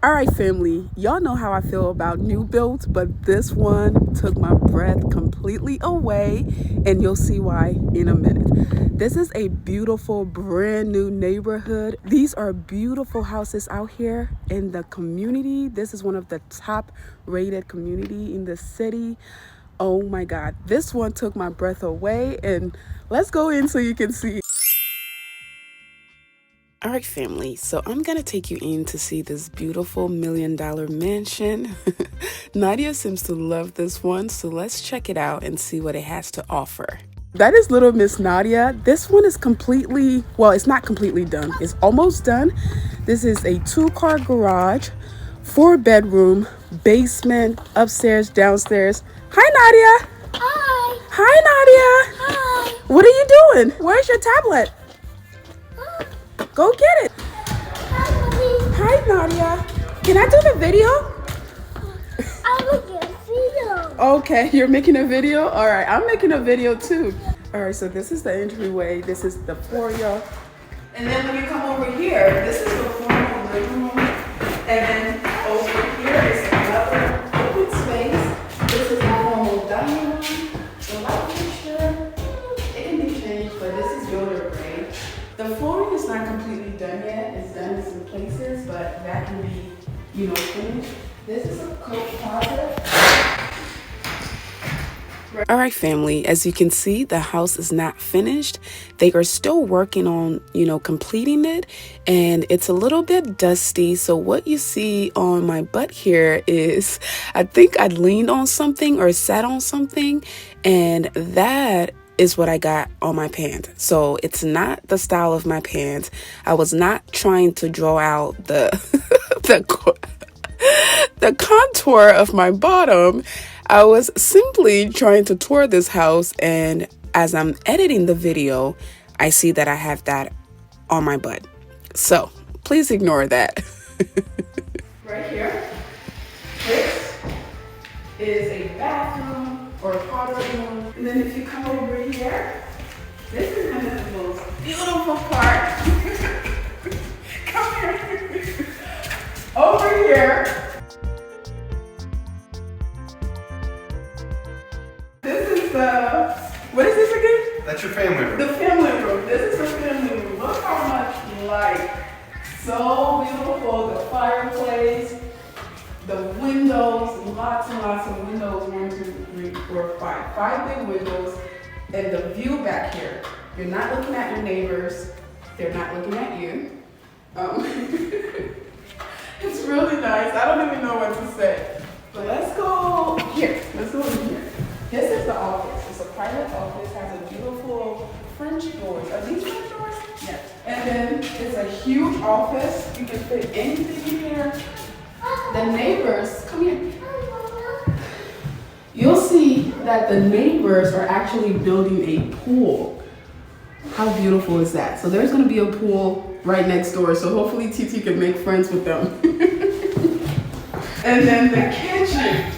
All right, family, y'all know how I feel about new builds, but this one took my breath completely away, and you'll see why in a minute. This is a beautiful, brand new neighborhood. These are beautiful houses out here in the community. This is one of the top rated community in the city. Oh my God, this one took my breath away, and let's go in so you can see. All right, family, so I'm gonna take you in to see this beautiful $1 million mansion. Nadia seems to love this one, so let's check it out and see what it has to offer. That is little Miss Nadia. This one is completely, well, it's not completely done. It's almost done. This is a 2-car garage, 4-bedroom, basement, upstairs, downstairs. Hi, Nadia. Hi. Hi, Nadia. Hi. What are you doing? Where's your tablet? Go get it. Hi, Nadia. Can I do the video? I'm making a video. Okay, you're making a video? All right, I'm making a video too. All right, so this is the entryway. This is the foyer. And then when you come over here, this is the formal living room. And then over here is another open space. This is the formal dining room. The light fixture, it can be changed, but this is yoga grade. The flooring is not completely done yet. It's done in some places, but that can be, finished. This is a coat closet. All right, family, as you can see, the house is not finished. They are still working on, completing it, and it's a little bit dusty. So what you see on my butt here is, I think I leaned on something or sat on something, and that is what I got on my pants. So it's not the style of my pants. I was not trying to draw out the the contour of my bottom. I was simply trying to tour this house, and as I'm editing the video, I see that I have that on my butt. So please ignore that. Right here, this is a bathroom or a powder room. And then if you come over here, this is kind of the most beautiful part. Come here. Over here. This is the, what is this again? That's your family room. The family room. This is the family room. Look how much light. So beautiful. The fireplace, the windows, lots and lots of windows. 1, 2, 3, 4, 5. 5 big windows. And the view back here. You're not looking at your neighbors. They're not looking at you. It's really nice. I don't even know what to say. But let's go here. Let's go in here. This is the office. It's a private office. Has a beautiful French doors. Are these French doors? Yes. And then it's a huge office. You can fit anything in here. The neighbors, come here. You'll see that the neighbors are actually building a pool. How beautiful is that? So there's going to be a pool right next door. So hopefully TT can make friends with them. And then the kitchen.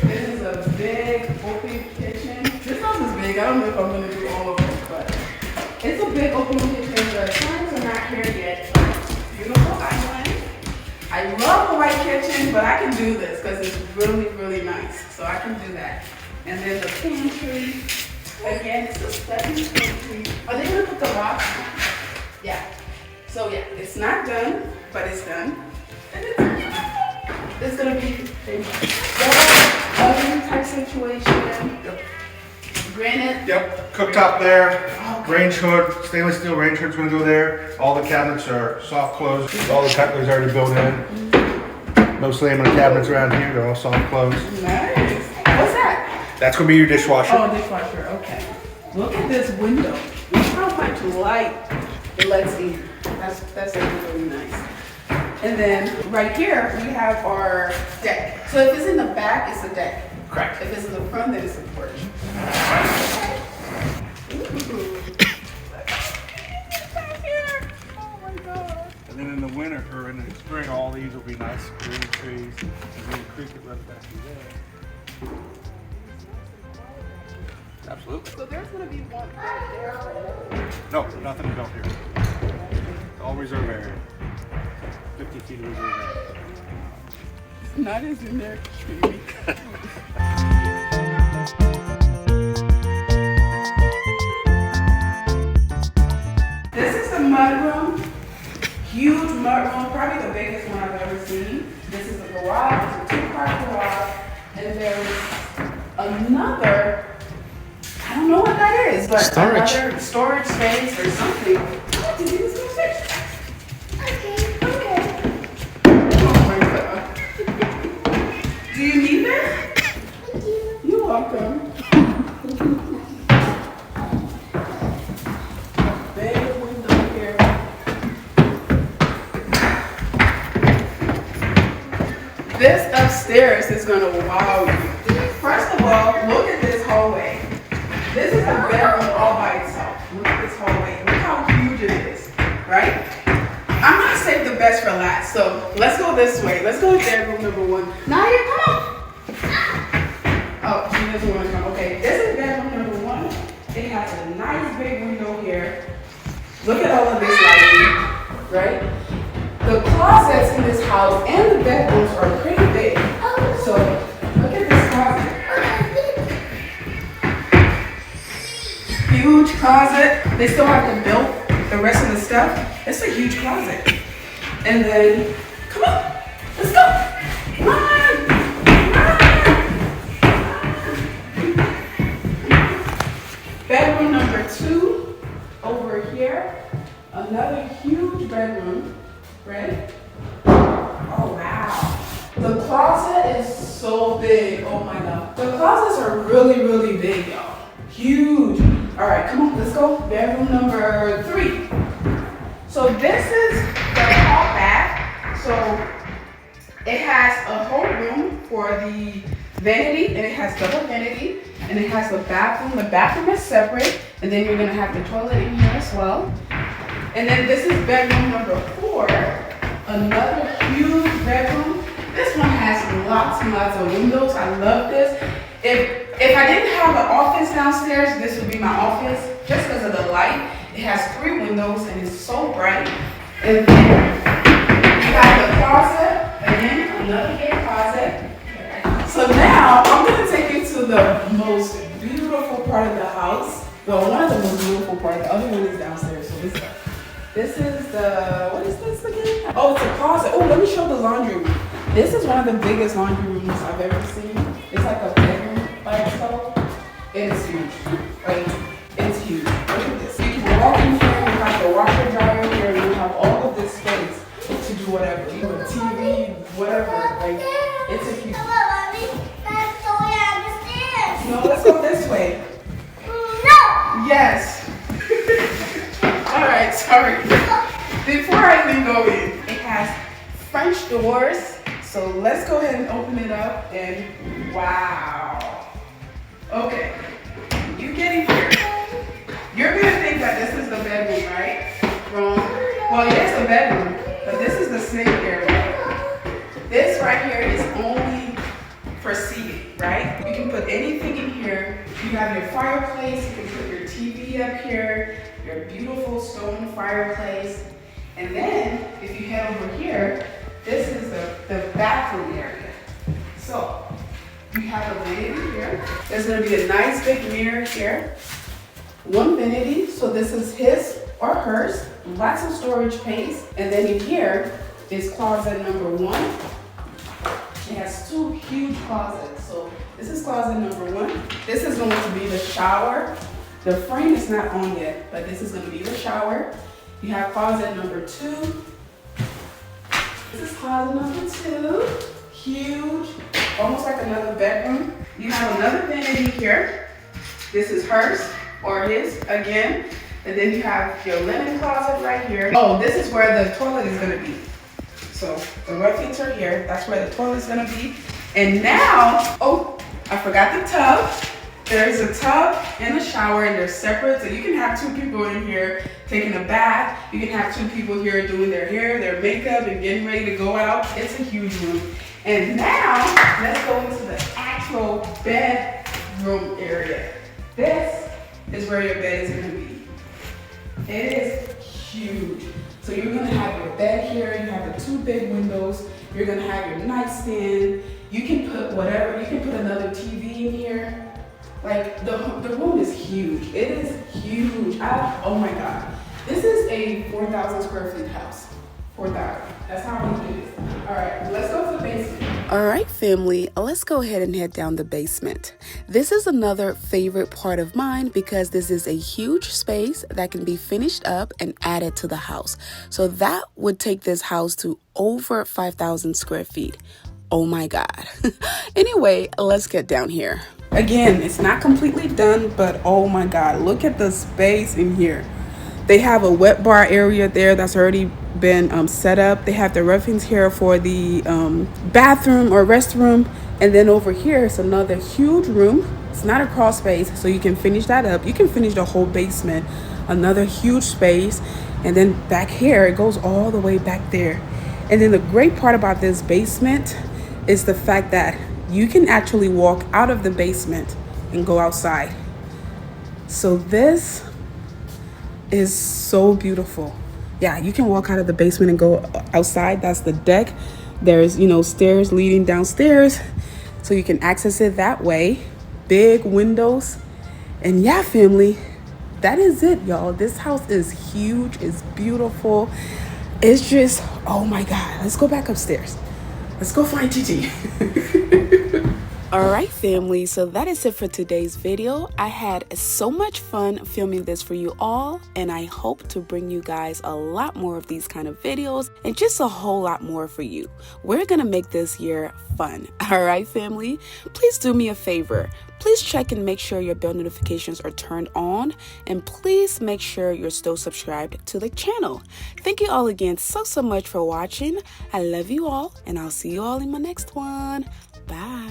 This is a big open kitchen. This house is big. I don't know if I'm going to do all of it, but it's a big open kitchen. The curtains are not here yet. Beautiful island. I love the white kitchen, but I can do this because it's really, really nice. So I can do that. And then the pantry. Again, it's a study pantry. Are they going to put the box? Yeah. So yeah, it's not done, but it's done. And it's going to be a double oven type situation. Yep. Granite. Yep. Cooktop there. Okay. Range hood, stainless steel range hood's gonna go there. All the cabinets are soft close. All the cutlery's already built in. No slamming the cabinets around here. They're all soft close. Nice. What's that? That's gonna be your dishwasher. Oh, dishwasher. Okay. Look at this window. Look how much light it lets in. That's really nice. And then right here we have our deck. So if it's in the back, it's a deck. Correct. If it's in the front, then it's a porch. And then in the winter or in the spring, all these will be nice green trees, and then the creek that runs back through there. Absolutely. So there's going to be one right there. No, nothing built here. Not as in there, baby. This is the mudroom. Huge mudroom, probably the biggest one I've ever seen. This is the garage, it's a 2-car garage, and there's another, I don't know what that is, but another storage space or something. What did you do? Do you need this? You're welcome. Big window here. This upstairs is gonna wow you. First of all, look at this hallway. This is a bedroom all by itself. Look at this hallway. Look how huge it is, right? I'm gonna save the best for last, so let's go this way. Let's go to bedroom number 1. Nadia, come on. Oh, she doesn't want to come. Okay, this is bedroom number 1. It has a nice big window here. Look at all of this lighting, right? The closets in this house and the bedrooms are pretty big. So look at this closet. Huge closet. They still have to build the rest of the stuff. It's a huge closet. And then, come on, let's go. Run, bedroom number 2 over here. Another huge bedroom, right? Oh, wow. The closet is so big. Oh my God. The closets are really, really big, y'all. Huge. All right, come on, let's go. Bedroom number 3. So this is the hall bath. So it has a whole room for the vanity, and it has double vanity, and it has the bathroom. The bathroom is separate, and then you're gonna have the toilet in here as well. And then this is bedroom number 4, another huge bedroom. This one has lots and lots of windows. I love this. If I didn't have an office downstairs, this would be my office, just because of the light. It has 3 windows and it's so bright. And then you got the closet, again, another big closet. So now I'm gonna take you to the most beautiful part of the house. Well, one of the most beautiful parts, the other one is downstairs. So this is the, what is this again? Oh, it's a closet. Oh, let me show the laundry room. This is one of the biggest laundry rooms I've ever seen. It's like a bedroom by itself. It is huge. Like, it's huge. Look at this. You can walk in here, you have the washer dryer here, and you have all of this space to do whatever. You have a TV, whatever. Like, it's a huge. No, let's go this way. No! Yes. Alright, sorry. Before I even go in, it has French doors. So let's go ahead and open it up and wow. Okay, you get in here. You're gonna think that this is the bedroom, right? Wrong. Well, yes, the bedroom, but this is the sink area. This right here is only for seating, right? You can put anything in here. You have your fireplace, you can put your TV up here, your beautiful stone fireplace. And then, if you head over here, this is the bathroom area. So, you have a vanity here. There's gonna be a nice big mirror here. One vanity, so this is his or hers. Lots of storage space. And then in here is closet number 1. It has 2 huge closets. So this is closet number 1. This is going to be the shower. The frame is not on yet, but this is gonna be the shower. You have closet number 2. This is closet number 2. Huge, almost like another bedroom. You have another vanity here. This is hers or his again. And then you have your linen closet right here. Oh, this is where the toilet is gonna be. So the ruffins are here. That's where the toilet is gonna be. And now, oh, I forgot the tub. There's a tub and a shower, and they're separate. So you can have 2 people in here taking a bath. You can have 2 people here doing their hair, their makeup, and getting ready to go out. It's a huge room. And now, let's go into the actual bedroom area. This is where your bed is gonna be. It is huge. So you're gonna have your bed here, you have the 2 big windows, you're gonna have your nightstand, you can put whatever, you can put another TV in here. Like the room is huge. It is huge. Oh my God. This is a 4,000 square feet house. 4,000. That's how huge it is. All right, let's go to the basement. All right, family, let's go ahead and head down the basement. This is another favorite part of mine because this is a huge space that can be finished up and added to the house. So that would take this house to over 5,000 square feet. Oh my God. Anyway, let's get down here. Again, it's not completely done, but oh my God, look at the space in here. They have a wet bar area there that's already been set up. They have the roughnings here for the bathroom or restroom. And then over here is another huge room. It's not a crawl space, so you can finish that up. You can finish the whole basement, another huge space. And then back here, it goes all the way back there. And then the great part about this basement is the fact that you can actually walk out of the basement and go outside. So this is so beautiful. Yeah, you can walk out of the basement and go outside. That's the deck. There's, stairs leading downstairs, so you can access it that way. Big windows. And yeah, family, that is it, y'all. This house is huge. It's beautiful. It's just, oh my God. Let's go back upstairs. Let's go find Gigi. All right, family, so that is it for today's video. I had so much fun filming this for you all, and I hope to bring you guys a lot more of these kind of videos and just a whole lot more for you. We're gonna make this year fun. All right, family, please do me a favor. Please check and make sure your bell notifications are turned on, and please make sure you're still subscribed to the channel. Thank you all again so much for watching. I love you all, and I'll see you all in my next one. Bye.